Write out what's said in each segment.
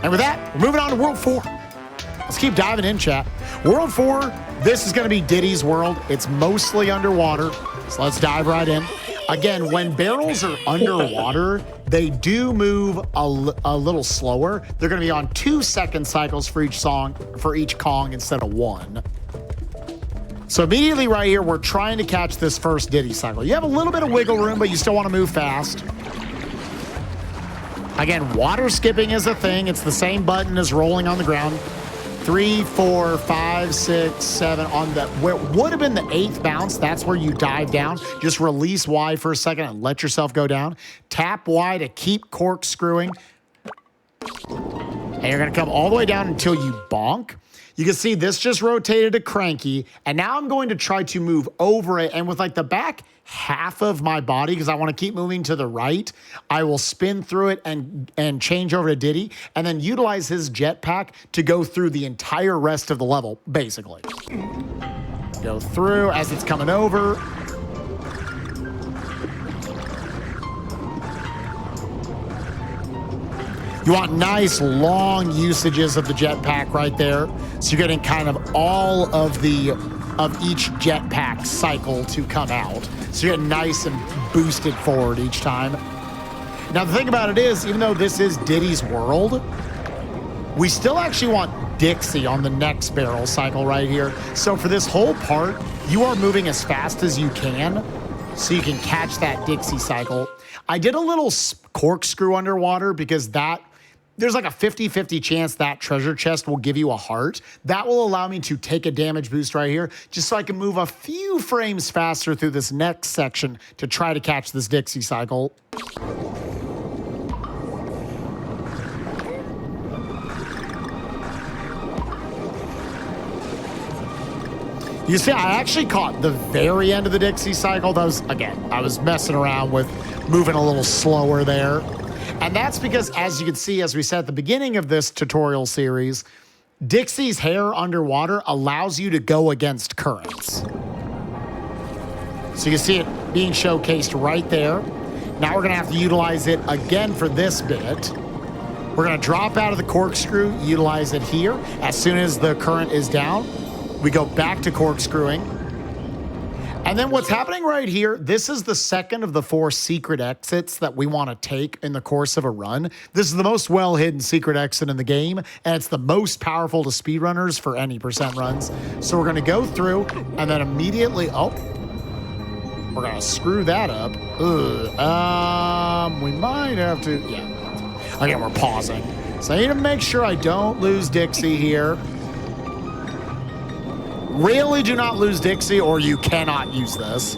And with that, we're moving on to World 4. Let's keep diving in, chat. World 4, this is going to be Diddy's world. It's mostly underwater, so let's dive right in. Again, when barrels are underwater, they do move a little slower. They're going to be on 2-second cycles for each Kong instead of 1. So immediately right here, we're trying to catch this first Diddy cycle. You have a little bit of wiggle room, but you still want to move fast. Again, water skipping is a thing. It's the same button as rolling on the ground. 3, 4, 5, 6, 7 on the where would have been the 8th bounce. That's where you dive down. Just release Y for a second and let yourself go down. Tap Y to keep corkscrewing. And you're gonna come all the way down until you bonk. You can see this just rotated to cranky, and now I'm going to try to move over it, and with like the back half of my body, because I want to keep moving to the right, I will spin through it and change over to Diddy, and then utilize his jetpack to go through the entire rest of the level, basically. Go through as it's coming over. You want nice long usages of the jetpack right there. So you're getting kind of all of each jetpack cycle to come out. So you're getting nice and boosted forward each time. Now the thing about it is, even though this is Diddy's world, we still actually want Dixie on the next barrel cycle right here. So for this whole part, you are moving as fast as you can so you can catch that Dixie cycle. I did a little corkscrew underwater because there's like a 50-50 chance that treasure chest will give you a heart. That will allow me to take a damage boost right here, just so I can move a few frames faster through this next section to try to catch this Dixie cycle. You see, I actually caught the very end of the Dixie cycle. That was, again, I was messing around with moving a little slower there. And that's because, as you can see, as we said at the beginning of this tutorial series, Dixie's hair underwater allows you to go against currents. So you can see it being showcased right there. Now we're going to have to utilize it again for this bit. We're going to drop out of the corkscrew, utilize it here. As soon as the current is down, we go back to corkscrewing. And then what's happening right here, this is the second of the 4 secret exits that we want to take in the course of a run. This is the most well-hidden secret exit in the game, and it's the most powerful to speedrunners for any percent runs. So we're going to go through, and then immediately, we're going to screw that up. We might have to, yeah. Again, we're pausing. So I need to make sure I don't lose Dixie here. Really do not lose Dixie, or you cannot use this.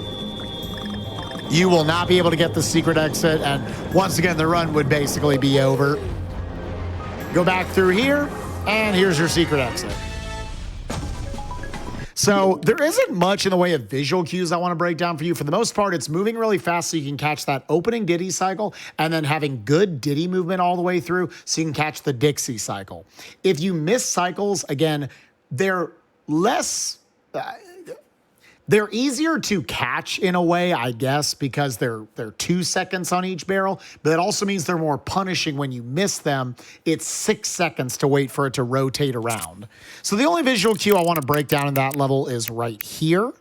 You will not be able to get the secret exit, and once again, the run would basically be over. Go back through here, and here's your secret exit. So there isn't much in the way of visual cues I want to break down for you. For the most part, it's moving really fast so you can catch that opening Diddy cycle, and then having good Diddy movement all the way through so you can catch the Dixie cycle. If you miss cycles, again, they're they're easier to catch in a way, I guess, because they're 2 seconds on each barrel, but it also means they're more punishing when you miss them. It's 6 seconds to wait for it to rotate around. So the only visual cue I want to break down in that level is right here.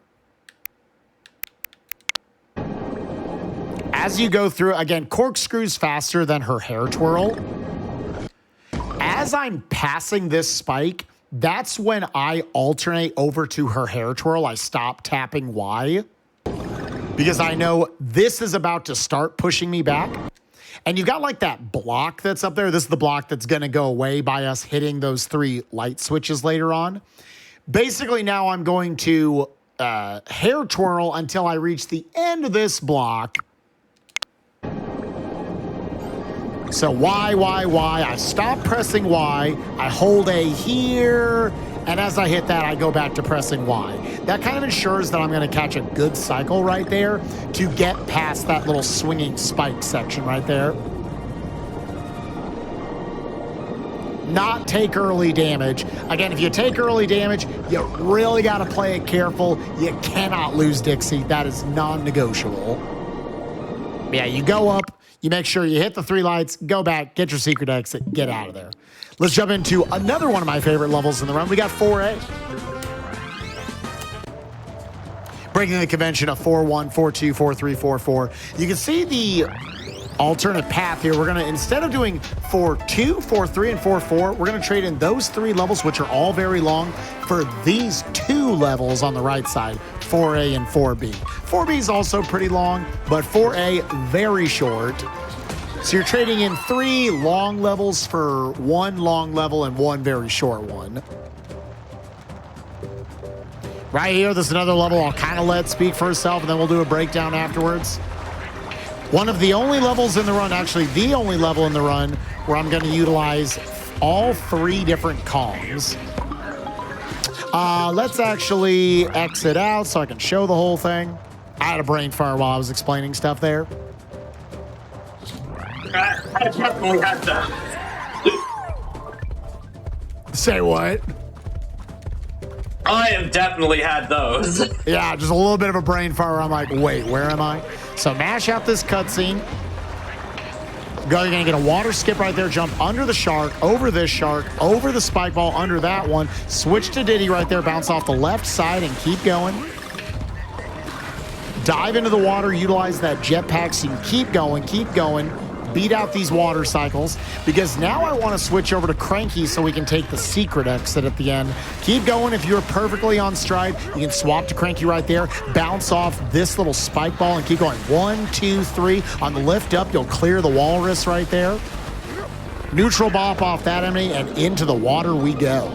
As you go through, again, corkscrews faster than her hair twirl. As I'm passing this spike, that's when I alternate over to her hair twirl. I stop tapping Y because I know this is about to start pushing me back. And you've got like that block that's up there. This is the block that's going to go away by us hitting those 3 light switches later on. Basically, now I'm going to hair twirl until I reach the end of this block. So Y, Y, Y, I stop pressing Y, I hold A here, and as I hit that, I go back to pressing Y. That kind of ensures that I'm gonna catch a good cycle right there to get past that little swinging spike section right there. Not take early damage. Again, if you take early damage, you really gotta play it careful. You cannot lose Dixie. That is non-negotiable. Yeah, you go up, you make sure you hit the 3 lights, go back, get your secret exit, get out of there. Let's jump into another one of my favorite levels in the run. We got 4A. Breaking the convention of 4-1, 4-2, 4-3, 4-4. You can see the alternate path here. We're going to, instead of doing 4-2, 4-3, and 4-4, we're going to trade in those 3 levels, which are all very long, for these 2 levels on the right side, 4A and 4B. 4B is also pretty long, but 4A very short. So you're trading in 3 long levels for 1 long level and 1 very short one. Right here, there's another level I'll kind of let speak for itself, and then we'll do a breakdown afterwards. One of the only levels in the run, actually the only level in the run, where I'm going to utilize all 3 different Kongs. Let's actually exit out so I can show the whole thing. I had a brain fire while I was explaining stuff there. I definitely had that. Say what? I have definitely had those. Yeah, just a little bit of a brain fire. I'm like, wait, where am I? So mash out this cutscene. You're gonna get a water skip right there, jump under the shark, over this shark, over the spike ball, under that one, switch to Diddy right there, bounce off the left side and keep going. Dive into the water, utilize that jetpack so you can keep going. Beat out these water cycles, because now I want to switch over to Cranky so we can take the secret exit at the end. Keep going. If you're perfectly on stride, you can swap to Cranky right there, bounce off this little spike ball and keep going. 1, 2, 3. On the lift up, you'll clear the walrus right there. Neutral bop off that enemy, and into the water we go.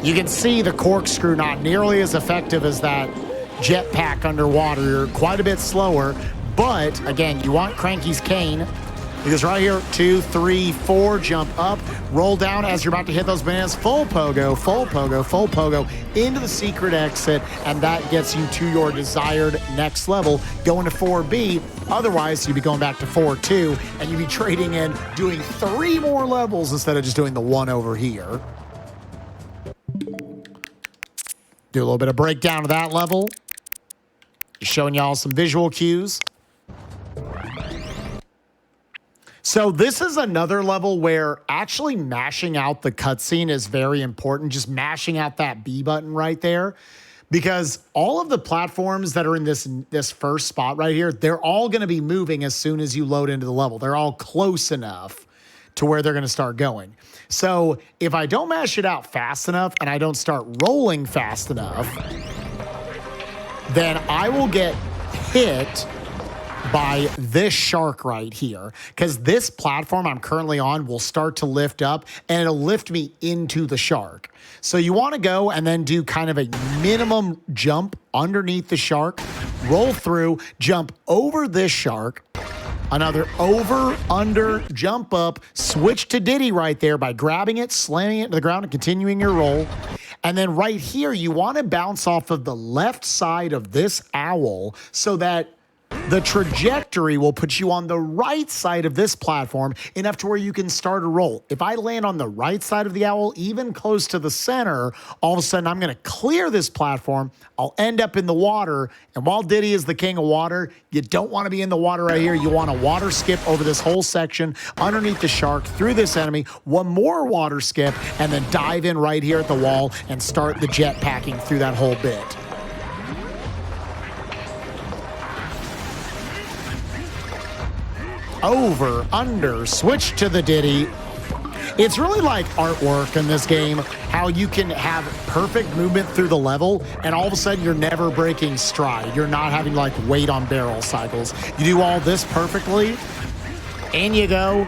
You can see the corkscrew not nearly as effective as that jetpack underwater. You're quite a bit slower. But, again, you want Cranky's cane, because right here, 2, 3, 4, jump up, roll down as you're about to hit those bananas, full pogo, into the secret exit, and that gets you to your desired next level, going to 4B. Otherwise, you'd be going back to 4-2, and you'd be trading in, doing 3 more levels instead of just doing the 1 over here. Do a little bit of breakdown of that level. Just showing y'all some visual cues. So this is another level where actually mashing out the cutscene is very important. Just mashing out that B button right there. Because all of the platforms that are in this first spot right here, they're all going to be moving as soon as you load into the level. They're all close enough to where they're going to start going. So if I don't mash it out fast enough and I don't start rolling fast enough, then I will get hit by this shark right here, because this platform I'm currently on will start to lift up and it'll lift me into the shark. So you want to go and then do kind of a minimum jump underneath the shark, roll through, jump over this shark, another over, under, jump up, switch to Diddy right there by grabbing it, slamming it to the ground and continuing your roll. And then right here, you want to bounce off of the left side of this owl so that the trajectory will put you on the right side of this platform enough to where you can start a roll. If I land on the right side of the owl, even close to the center, all of a sudden I'm going to clear this platform. I'll end up in the water. And while Diddy is the king of water, you don't want to be in the water right here. You want to water skip over this whole section, underneath the shark, through this enemy, one more water skip, and then dive in right here at the wall and start the jet packing through that whole bit. Over, under, switch to the Diddy. It's really like artwork in this game, how you can have perfect movement through the level, and all of a sudden you're never breaking stride. You're not having like weight on barrel cycles. You do all this perfectly, and you go.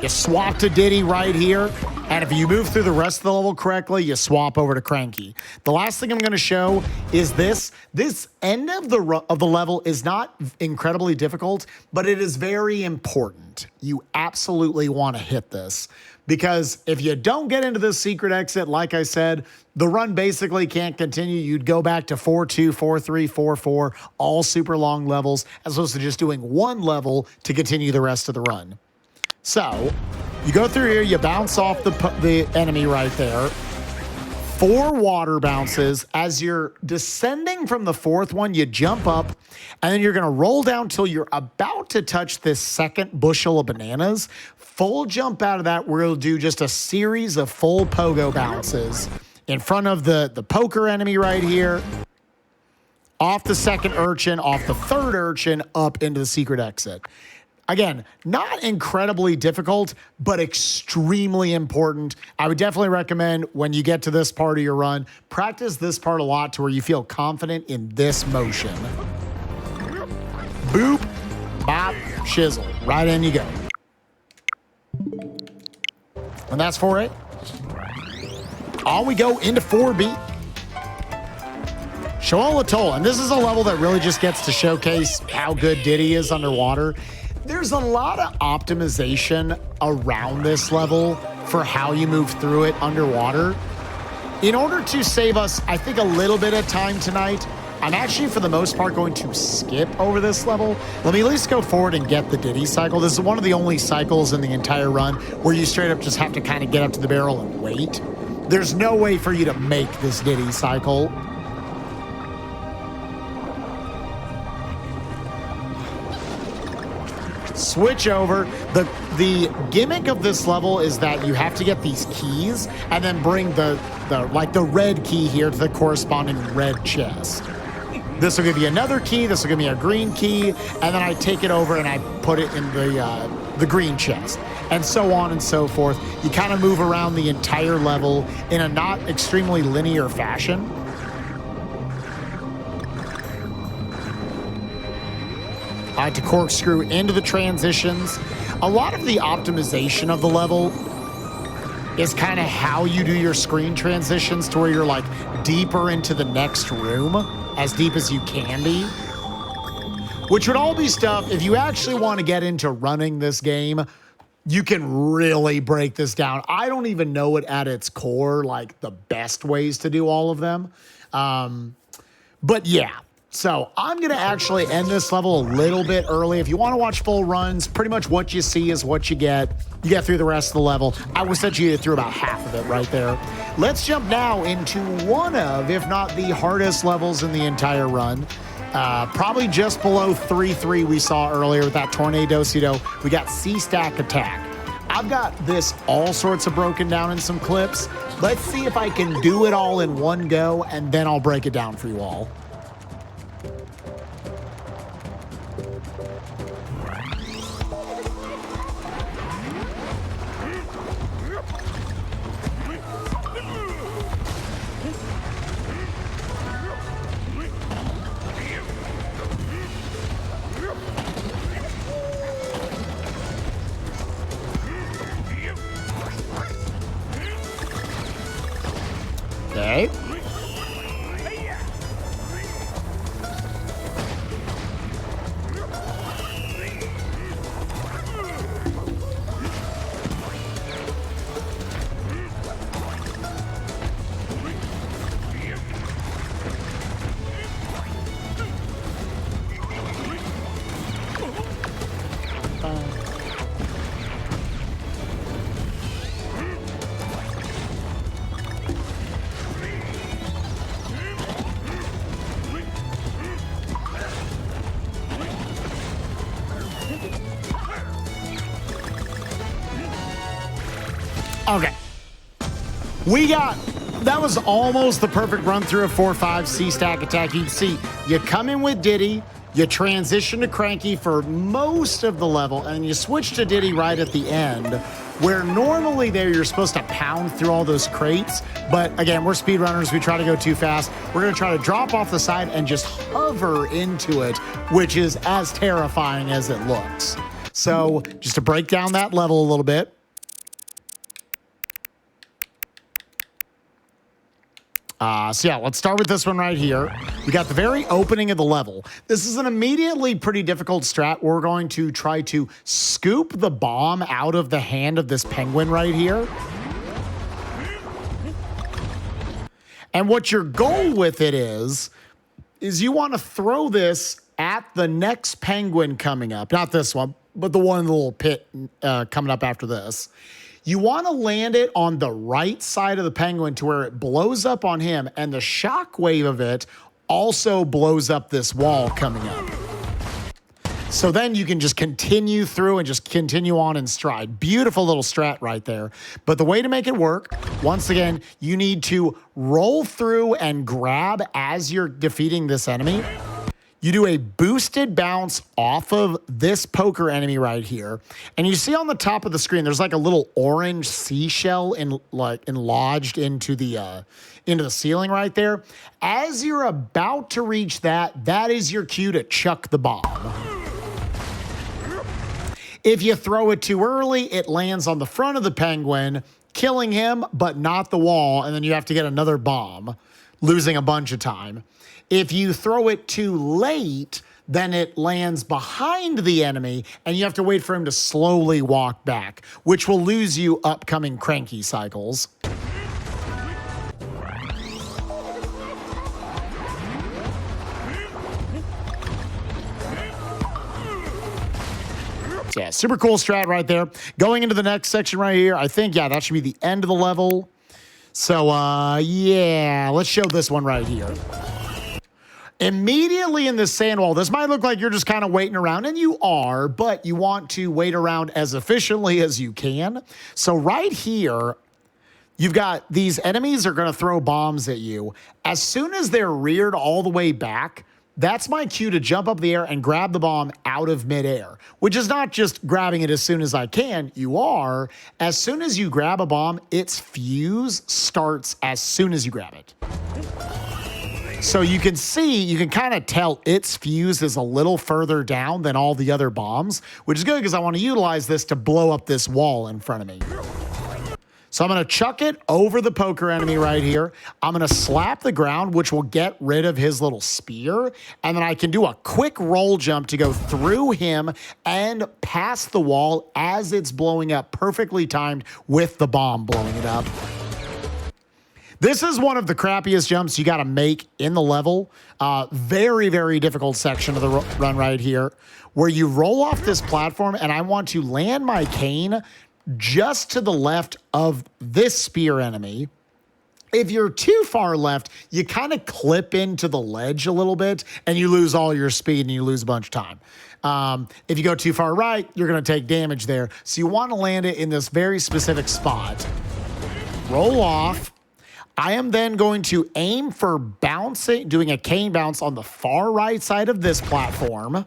You swap to Diddy right here, and if you move through the rest of the level correctly, you swap over to Cranky. The last thing I'm going to show is this. This end of the level is not incredibly difficult, but it is very important. You absolutely want to hit this, because if you don't get into this secret exit, like I said, the run basically can't continue. You'd go back to 4-2, 4-3, 4-4, all super long levels, as opposed to just doing one level to continue the rest of the run. So you go through here, you bounce off the enemy right there, 4 water bounces. As you're descending from the 4th one, you jump up, and then you're going to roll down till you're about to touch this 2nd bushel of bananas. Full jump out of that, where you'll do just a series of full pogo bounces in front of the poker enemy right here, off the 2nd urchin, off the 3rd urchin, up into the secret exit. Again, not incredibly difficult, but extremely important. I would definitely recommend when you get to this part of your run, practice this part a lot to where you feel confident in this motion. Boop, bop, shizzle. Right in you go. And that's 4A. On we go into 4B. Shoal Atoll. And this is a level that really just gets to showcase how good Diddy is underwater. There's a lot of optimization around this level for how you move through it underwater. In order to save us, I think, a little bit of time tonight, I'm actually, for the most part, going to skip over this level. Let me at least go forward and get the Diddy cycle. This is one of the only cycles in the entire run where you straight up just have to kind of get up to the barrel and wait. There's no way for you to make this Diddy cycle. Switch over. The gimmick of this level is that you have to get these keys and then bring the red key here to the corresponding red chest. This will give you another key. This will give me a green key, and then I take it over and I put it in the green chest, and so on and so forth. You kind of move around the entire level in a not extremely linear fashion. I like to corkscrew into the transitions. A lot of the optimization of the level is kind of how you do your screen transitions to where you're like deeper into the next room, as deep as you can be. Which would all be stuff, if you actually want to get into running this game, you can really break this down. I don't even know it at its core, like the best ways to do all of them. But yeah. So I'm going to actually end this level a little bit early. If you want to watch full runs, pretty much what you see is what you get. You get through the rest of the level. I will set you through about half of it right there. Let's jump now into one of, if not the hardest levels in the entire run. Probably just below 3-3 we saw earlier with that Tornado-Cito. We got C-Stack Attack. I've got this all sorts of broken down in some clips. Let's see if I can do it all in one go, and then I'll break it down for you all. Okay. Okay. That was almost the perfect run through of 4-5 C-Stack Attack. You can see you come in with Diddy, you transition to Cranky for most of the level, and you switch to Diddy right at the end, where normally there you're supposed to pound through all those crates. But again, we're speedrunners. We try to go too fast. We're going to try to drop off the side and just hover into it, which is as terrifying as it looks. So just to break down that level a little bit. So yeah, let's start with this one right here. We got the very opening of the level. This is an immediately pretty difficult strat. We're going to try to scoop the bomb out of the hand of this penguin right here. And what your goal with it is you want to throw this at the next penguin coming up. Not this one, but the one in the little pit coming up after this. You want to land it on the right side of the penguin to where it blows up on him, and the shock wave of it also blows up this wall coming up. So then you can just continue through and just continue on in stride. Beautiful little strat right there. But the way to make it work, once again, you need to roll through and grab as you're defeating this enemy. You do a boosted bounce off of this poker enemy right here. And you see on the top of the screen, there's like a little orange seashell lodged into the ceiling right there. As you're about to reach that, that is your cue to chuck the bomb. If you throw it too early, it lands on the front of the penguin, killing him, but not the wall, and then you have to get another bomb, losing a bunch of time. If you throw it too late, then it lands behind the enemy, and you have to wait for him to slowly walk back, which will lose you upcoming cranky cycles. Yeah, super cool strat right there. Going into the next section right here, I think, yeah, that should be the end of the level. So, yeah, let's show this one right here. Immediately in this sand wall, this might look like you're just kind of waiting around, and you are, but you want to wait around as efficiently as you can. So right here, you've got these enemies are going to throw bombs at you. As soon as they're reared all the way back, that's my cue to jump up the air and grab the bomb out of midair, which is not just grabbing it as soon as I can. You are. As soon as you grab a bomb, its fuse starts as soon as you grab it. So you can see, you can kind of tell its fuse is a little further down than all the other bombs, which is good because I want to utilize this to blow up this wall in front of me. So I'm going to chuck it over the poker enemy right here. I'm going to slap the ground, which will get rid of his little spear. And then I can do a quick roll jump to go through him and past the wall as it's blowing up, perfectly timed with the bomb blowing it up. This is one of the crappiest jumps you got to make in the level. Very, very difficult section of the run right here, where you roll off this platform, and I want to land my cane just to the left of this spear enemy. If you're too far left, you kind of clip into the ledge a little bit, and you lose all your speed, and you lose a bunch of time. If you go too far right, you're going to take damage there. So you want to land it in this very specific spot. Roll off. I am then going to aim for bouncing, doing a cane bounce on the far right side of this platform.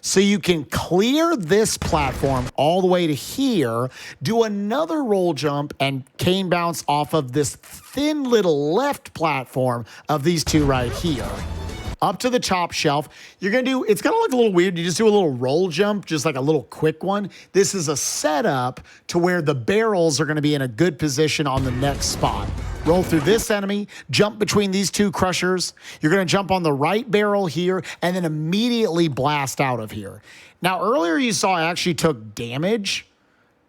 So you can clear this platform all the way to here, do another roll jump and cane bounce off of this thin little left platform of these two right here. Up to the top shelf. You're going to do, it's going to look a little weird. You just do a little roll jump, just like a little quick one. This is a setup to where the barrels are going to be in a good position on the next spot. Roll through this enemy, jump between these two crushers. You're going to jump on the right barrel here and then immediately blast out of here. Now, earlier you saw I actually took damage.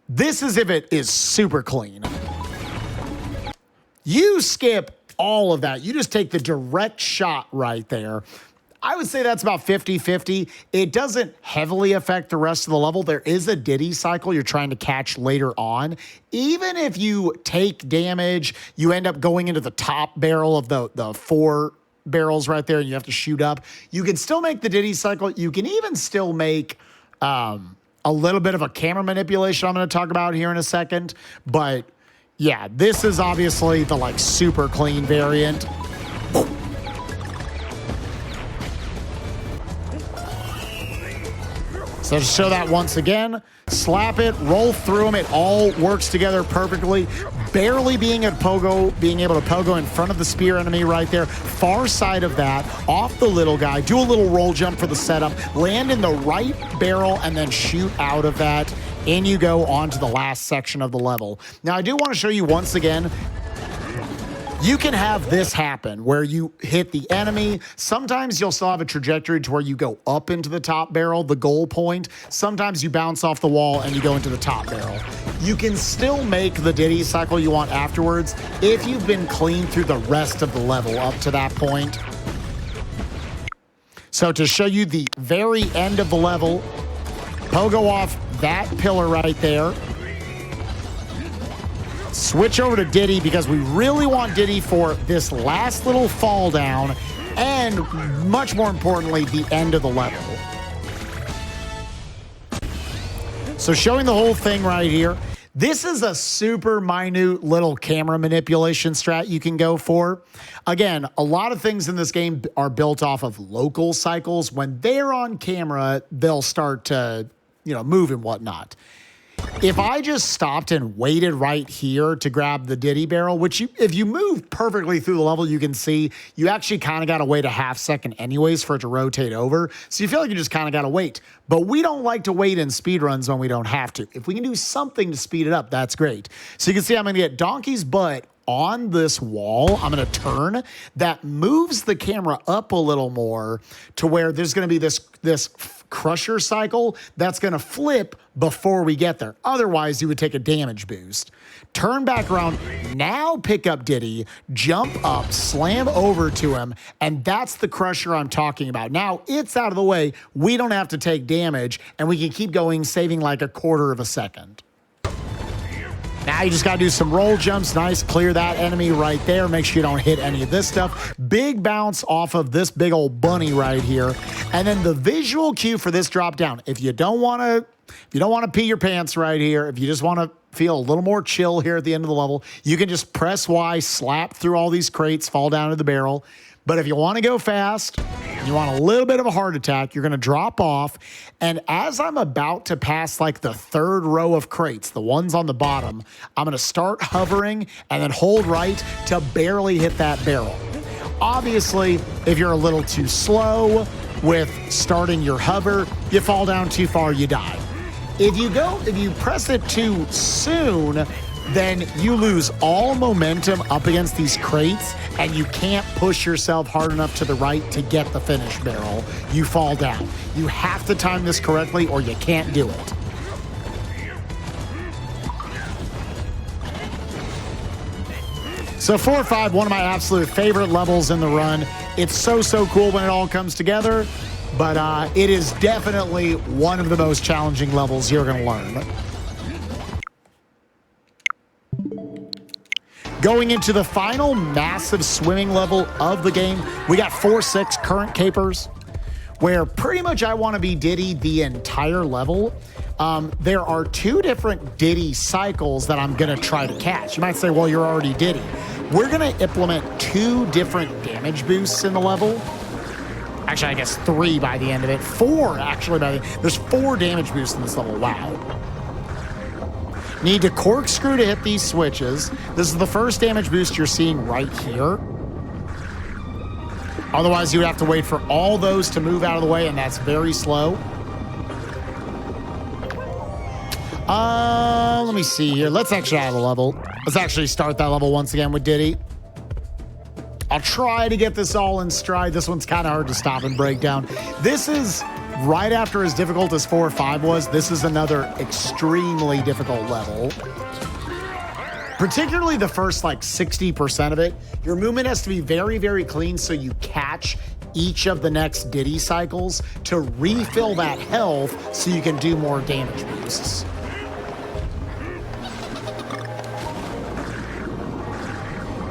This is if it is super clean. You skip all of that. You just take the direct shot right there. I would say that's about 50-50. It doesn't heavily affect the rest of the level. There is a Diddy cycle you're trying to catch later on. Even if you take damage, you end up going into the top barrel of the four barrels right there, and you have to shoot up. You can still make the Diddy cycle. You can even still make a little bit of a camera manipulation I'm going to talk about here in a second. But yeah, this is obviously the like super clean variant. So to show that once again, slap it, roll through them. It all works together perfectly. Barely being able to pogo in front of the spear enemy right there. Far side of that, off the little guy. Do a little roll jump for the setup. Land in the right barrel and then shoot out of that. In you go on to the last section of the level. Now I do want to show you once again, you can have this happen where you hit the enemy. Sometimes you'll still have a trajectory to where you go up into the top barrel, the goal point. Sometimes you bounce off the wall and you go into the top barrel. You can still make the Diddy cycle you want afterwards if you've been clean through the rest of the level up to that point. So to show you the very end of the level, Pogo off that pillar right there. Switch over to Diddy because we really want Diddy for this last little fall down and, much more importantly, the end of the level. So showing the whole thing right here. This is a super minute little camera manipulation strat you can go for. Again, a lot of things in this game are built off of local cycles. When they're on camera, they'll start to, move and whatnot. If I just stopped and waited right here to grab the Diddy barrel, which if you move perfectly through the level, you can see you actually kind of got to wait a half second anyways for it to rotate over. So you feel like you just kind of got to wait. But we don't like to wait in speedruns when we don't have to. If we can do something to speed it up, that's great. So you can see I'm going to get Donkey's butt on this wall. I'm going to turn. That moves the camera up a little more to where there's going to be this crusher cycle that's going to flip before we get there. Otherwise, you would take a damage boost. Turn back around. Now pick up Diddy, jump up, slam over to him, and that's the crusher I'm talking about. Now it's out of the way. We don't have to take damage, and we can keep going, saving like a quarter of a second. Now you just got to do some roll jumps. Nice. Clear that enemy right there. Make sure you don't hit any of this stuff. Big bounce off of this big old bunny right here. And then the visual cue for this drop down. If you don't want to pee your pants right here, if you just want to feel a little more chill here at the end of the level, you can just press Y, slap through all these crates, fall down to the barrel. But if you want to go fast, you want a little bit of a heart attack, you're going to drop off. And as I'm about to pass like the third row of crates, the ones on the bottom, I'm going to start hovering and then hold right to barely hit that barrel. Obviously, if you're a little too slow with starting your hover, you fall down too far, you die. If you press it too soon, then you lose all momentum up against these crates and you can't push yourself hard enough to the right to get the finish barrel. You fall down. You have to time this correctly or you can't do it. So 4 or 5, one of my absolute favorite levels in the run. It's so cool when it all comes together, but it is definitely one of the most challenging levels you're going to learn. Going into the final massive swimming level of the game, we got 4-6 current capers, where pretty much I want to be Diddy the entire level. There are 2 different Diddy cycles that I'm going to try to catch. You might say, well, you're already Diddy. We're going to implement 2 different damage boosts in the level. Actually, I guess 3 by the end of it. 4, actually. There's 4 damage boosts in this level. Wow. Need to corkscrew to hit these switches. This is the first damage boost you're seeing right here. Otherwise, you would have to wait for all those to move out of the way, and that's very slow. Let me see here. Let's actually add a level. Let's actually start that level once again with Diddy. I'll try to get this all in stride. This one's kind of hard to stop and break down. This is right after as difficult as 4 or 5 was. This is another extremely difficult level. Particularly the first like 60% of it. Your movement has to be very clean so you catch each of the next Diddy cycles to refill that health so you can do more damage boosts.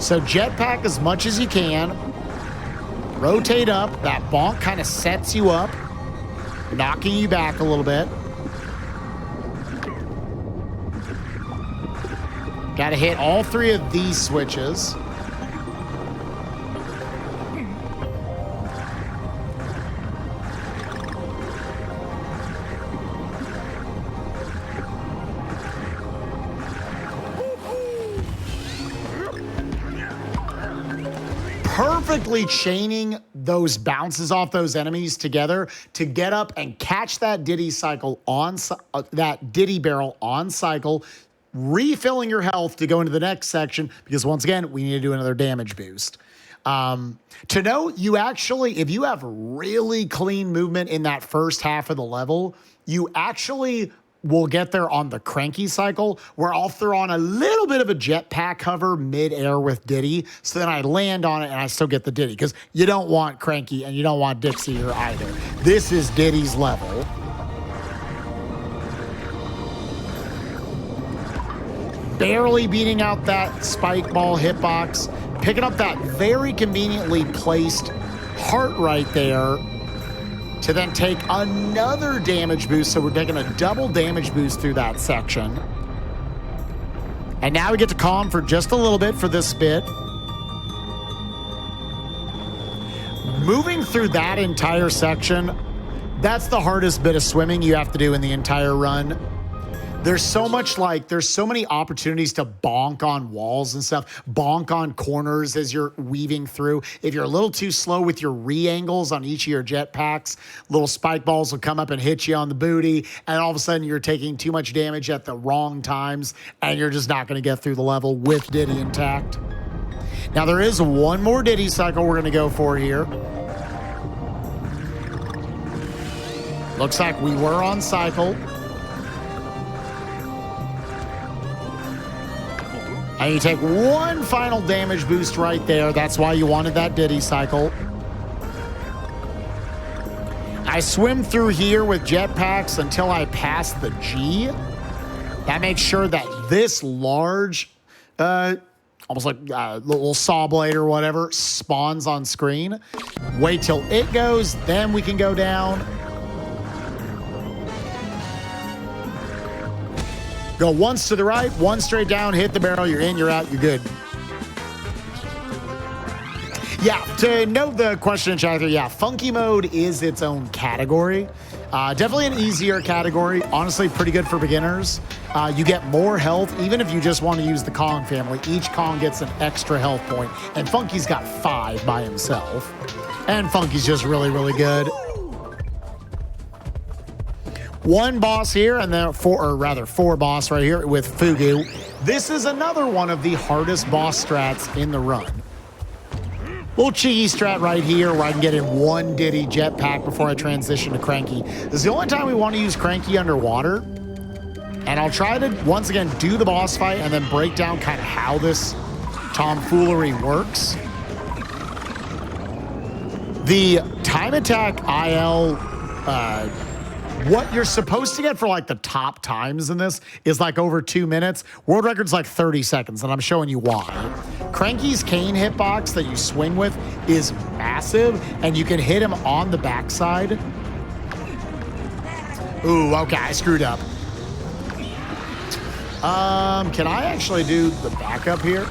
So jetpack as much as you can. Rotate up. That bonk kind of sets you up, knocking you back a little bit. Got to hit all 3 of these switches. Perfectly chaining those bounces off those enemies together to get up and catch that Diddy cycle on that Diddy barrel on cycle, refilling your health to go into the next section, because once again, we need to do another damage boost. To know, you actually, if you have really clean movement in that first half of the level, you actually will get there on the cranky cycle, where I'll throw on a little bit of a jetpack hover mid-air with Diddy, so then I land on it and I still get the Diddy, because you don't want cranky and you don't want Dixie here either. This is Diddy's level. barely beating out that spike ball hitbox, picking up that very conveniently placed heart right there to then take another damage boost. So we're taking a double damage boost through that section. And now we get to calm for just a little bit for this bit. Moving through that entire section, that's the hardest bit of swimming you have to do in the entire run. There's so many opportunities to bonk on walls and stuff, bonk on corners as you're weaving through. If you're a little too slow with your re-angles on each of your jetpacks, little spike balls will come up and hit you on the booty, and all of a sudden you're taking too much damage at the wrong times, and you're just not going to get through the level with Diddy intact. Now there is one more Diddy cycle we're going to go for here. Looks like we were on cycle. And you take one final damage boost right there. That's why you wanted that Diddy cycle. I swim through here with jetpacks until I pass the G. That makes sure that this large, almost like a little saw blade or whatever, spawns on screen. Wait till it goes, then we can go down. Go once to the right, one straight down, hit the barrel, you're in, you're out, you're good. Yeah, to note the question in chat, yeah, funky mode is its own category. Definitely an easier category. Honestly, pretty good for beginners. You get more health, even if you just want to use the Kong family. Each Kong gets an extra health point, and Funky's got 5 by himself. And Funky's just really, really good. One boss here, and then four boss right here with Fugu. This is another one of the hardest boss strats in the run. Little cheeky strat right here where I can get in one Diddy jetpack before I transition to Cranky. This is the only time we want to use Cranky underwater. And I'll try to, once again, do the boss fight and then break down kind of how this tomfoolery works. The time attack IL, what you're supposed to get for like the top times in this is like over 2 minutes. World record's like 30 seconds, and I'm showing you why. Cranky's cane hitbox that you swing with is massive, and you can hit him on the backside. Ooh, okay, I screwed up. Can I actually do the backup here?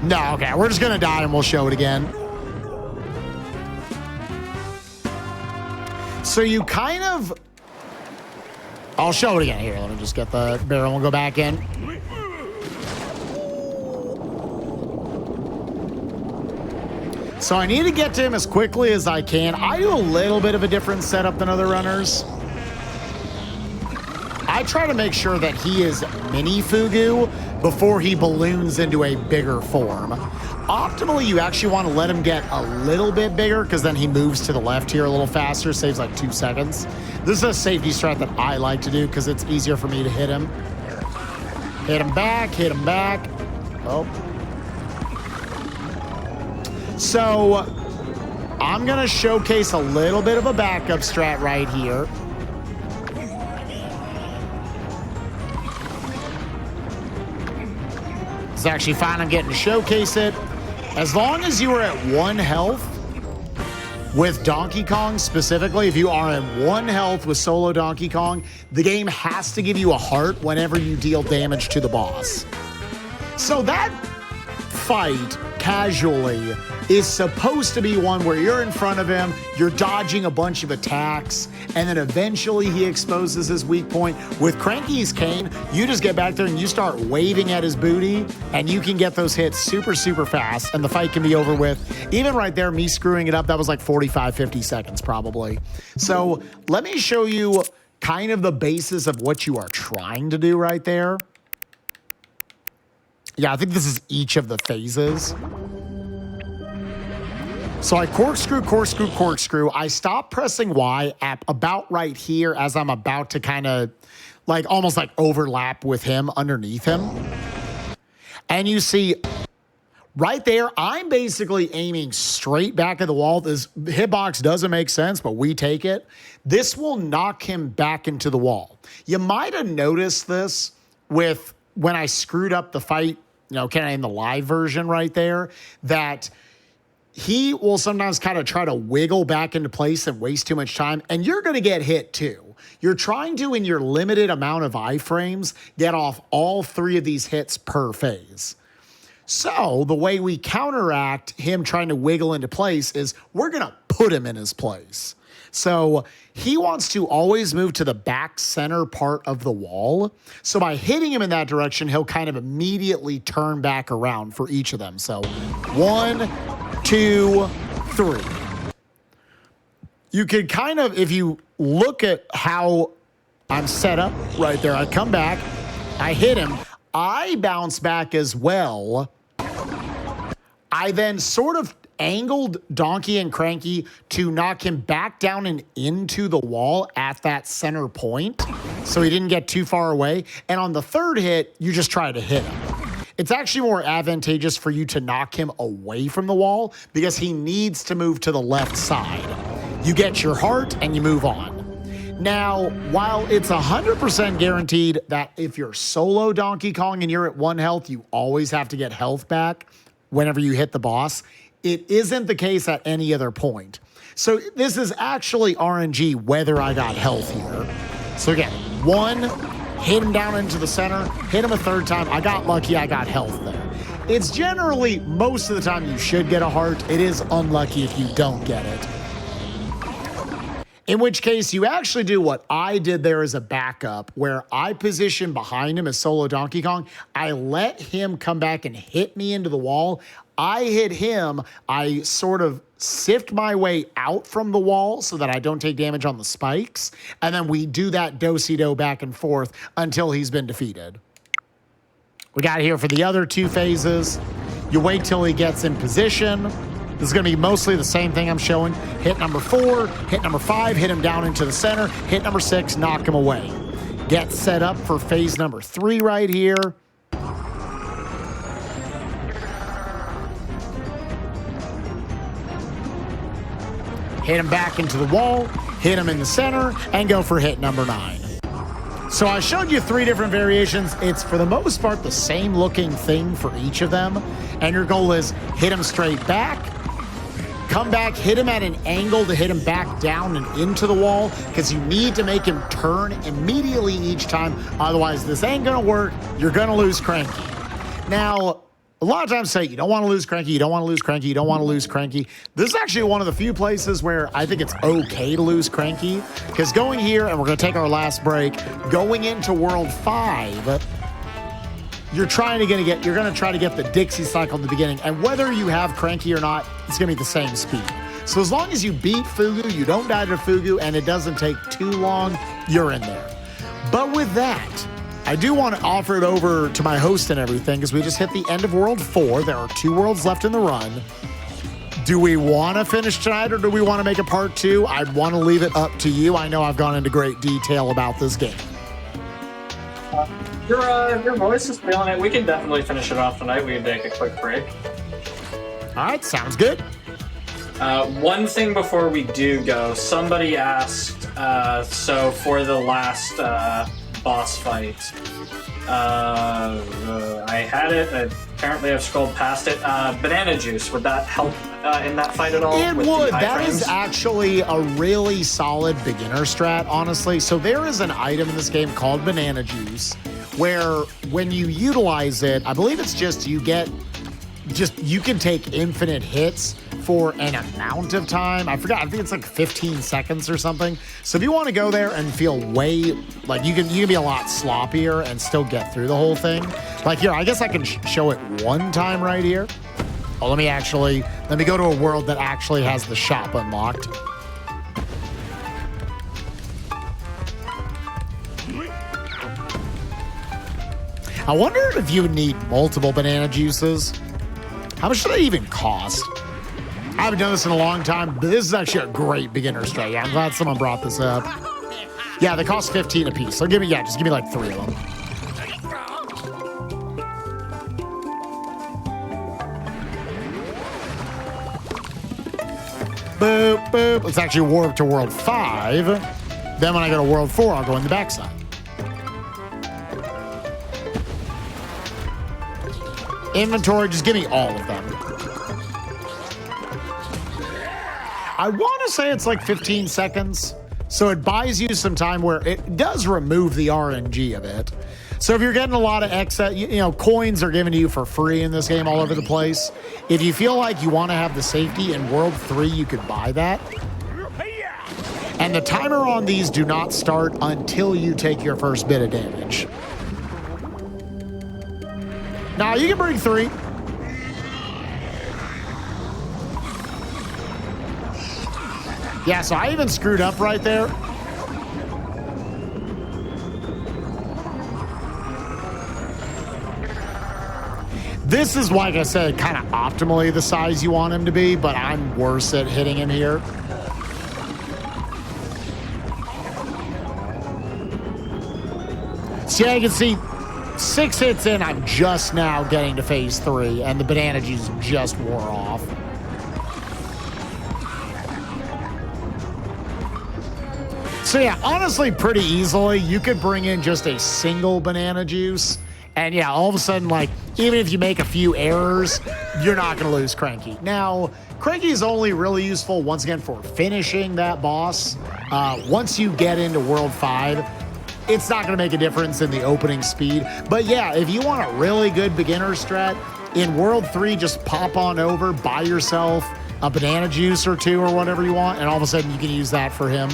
No, okay, we're just gonna die and we'll show it again. So you kind of, I'll show it again here. Let me just get the barrel and go back in. So I need to get to him as quickly as I can. I do a little bit of a different setup than other runners. I try to make sure that he is mini Fugu before he balloons into a bigger form. Optimally, you actually want to let him get a little bit bigger because then he moves to the left here a little faster, saves like 2 seconds. This is a safety strat that I like to do because it's easier for me to hit him. Hit him back, hit him back. Oh. So I'm going to showcase a little bit of a backup strat right here. It's actually fine. I'm getting to showcase it. As long as you are at 1 health with Donkey Kong specifically, if you are at 1 health with solo Donkey Kong, the game has to give you a heart whenever you deal damage to the boss. So that fight casually is supposed to be one where you're in front of him, you're dodging a bunch of attacks, and then eventually he exposes his weak point. With Cranky's cane, you just get back there and you start waving at his booty, and you can get those hits super, super fast, and the fight can be over with. Even right there, me screwing it up, that was like 45, 50 seconds probably. So let me show you kind of the basis of what you are trying to do right there. Yeah, I think this is each of the phases. So I corkscrew, corkscrew, corkscrew. I stop pressing Y at about right here as I'm about to kind of like almost like overlap with him underneath him. And you see right there, I'm basically aiming straight back at the wall. This hitbox doesn't make sense, but we take it. This will knock him back into the wall. You might have noticed this with when I screwed up the fight, you know, kind of in the live version right there, that he will sometimes kind of try to wiggle back into place and waste too much time, and you're going to get hit too. You're trying to, in your limited amount of iframes, get off all 3 of these hits per phase. So the way we counteract him trying to wiggle into place is we're going to put him in his place. So he wants to always move to the back center part of the wall. So by hitting him in that direction, he'll kind of immediately turn back around for each of them. So 1, 2, 3. You could kind of, if you look at how I'm set up right there, I come back, I hit him, I bounce back as well. I then sort of angled Donkey and Cranky to knock him back down and into the wall at that center point, so he didn't get too far away. And on the 3rd hit, you just try to hit him. It's actually more advantageous for you to knock him away from the wall because he needs to move to the left side. You get your heart and you move on. Now, while it's 100% guaranteed that if you're solo Donkey Kong and you're at 1 health, you always have to get health back whenever you hit the boss, it isn't the case at any other point. So this is actually RNG whether I got health here. So again, 1, hit him down into the center, hit him a 3rd time. I got lucky, I got health there. It's generally, most of the time you should get a heart. It is unlucky if you don't get it. In which case, you actually do what I did there as a backup, where I position behind him as solo Donkey Kong. I let him come back and hit me into the wall. I hit him. I sort of sift my way out from the wall so that I don't take damage on the spikes. And then we do that do-si-do back and forth until he's been defeated. We got here for the other 2 phases. You wait till he gets in position. This is going to be mostly the same thing I'm showing. Hit number 4, hit number 5, hit him down into the center, hit number 6, knock him away. Get set up for phase number 3 right here. Hit him back into the wall, hit him in the center, and go for hit number 9. So I showed you 3 different variations. It's for the most part the same looking thing for each of them. And your goal is hit him straight back, come back, hit him at an angle to hit him back down and into the wall, because you need to make him turn immediately each time. Otherwise, this ain't gonna work. You're gonna lose Cranky. Now, a lot of times say you don't want to lose Cranky, you don't want to lose Cranky, you don't want to lose Cranky. This is actually one of the few places where I think it's okay to lose Cranky, because going here, and we're going to take our last break, going into World 5, you're going to try to get the Dixie cycle in the beginning, and whether you have Cranky or not, it's going to be the same speed. So as long as you beat Fugu, you don't die to Fugu, and it doesn't take too long, you're in there. But with that, I do want to offer it over to my host and everything, because we just hit the end of World 4. There are 2 worlds left in the run. Do we want to finish tonight, or do we want to make a part 2? I want to leave it up to you. I know I've gone into great detail about this game. Your voice is feeling it. We can definitely finish it off tonight. We can take a quick break. All right, sounds good. One thing before we do go, somebody asked, so for the last boss fight, I had it. Apparently I've scrolled past it. Banana juice, would that help in that fight at all? It would. That is actually a really solid beginner strat, honestly. So there is an item in this game called banana juice, where when you utilize it, I believe it's just you can take infinite hits for an amount of time. I forgot, I think it's like 15 seconds or something. So if you want to go there and feel way, like you can be a lot sloppier and still get through the whole thing. Like here, I guess I can show it one time right here. Oh, let me go to a world that actually has the shop unlocked. I wonder if you would need multiple banana juices. How much do they even cost? I haven't done this in a long time, but this is actually a great beginner strat. Yeah, I'm glad someone brought this up. Yeah, they cost 15 a piece. So just give me like 3 of them. Boop, boop. Let's actually warp to World 5. Then when I go to World 4, I'll go in the backside. Inventory, just give me all of them. I want to say it's like 15 seconds. So it buys you some time where it does remove the RNG of it. So if you're getting a lot of excess, you know, coins are given to you for free in this game all over the place. If you feel like you want to have the safety in World 3, you could buy that. And the timer on these do not start until you take your first bit of damage. Now you can bring 3. Yeah, so I even screwed up right there. This is, like I said, kind of optimally the size you want him to be, but I'm worse at hitting him here. So yeah, you can see 6 hits in, I'm just now getting to phase 3, and the banana juice just wore off. So yeah, honestly, pretty easily, you could bring in just a single banana juice, and yeah, all of a sudden, like, even if you make a few errors, you're not going to lose Cranky. Now, Cranky is only really useful, once again, for finishing that boss. Once you get into World 5, it's not going to make a difference in the opening speed. But yeah, if you want a really good beginner strat, in World 3, just pop on over, buy yourself a banana juice or 2 or whatever you want, and all of a sudden you can use that for him.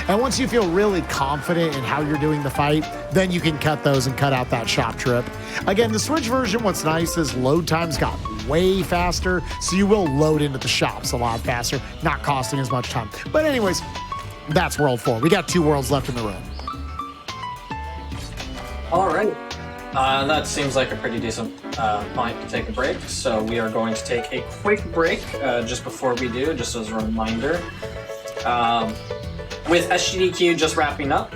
And once you feel really confident in how you're doing the fight, then you can cut those and cut out that shop trip. Again, the Switch version, what's nice is load times got way faster, so you will load into the shops a lot faster, not costing as much time. But anyways, that's World 4. We got 2 worlds left in the room. All right. That seems like a pretty decent point to take a break, so we are going to take a quick break just before we do, just as a reminder. With SGDQ just wrapping up,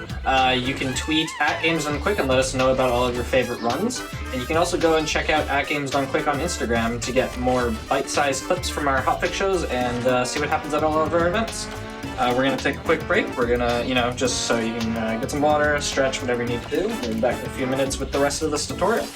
you can tweet @GamesDoneQuick and let us know about all of your favorite runs. And you can also go and check out @GamesDoneQuick on Instagram to get more bite-sized clips from our Hotfix shows and see what happens at all of our events. We're going to take a quick break. We're going to, just so you can get some water, stretch, whatever you need to do. We'll be back in a few minutes with the rest of this tutorial.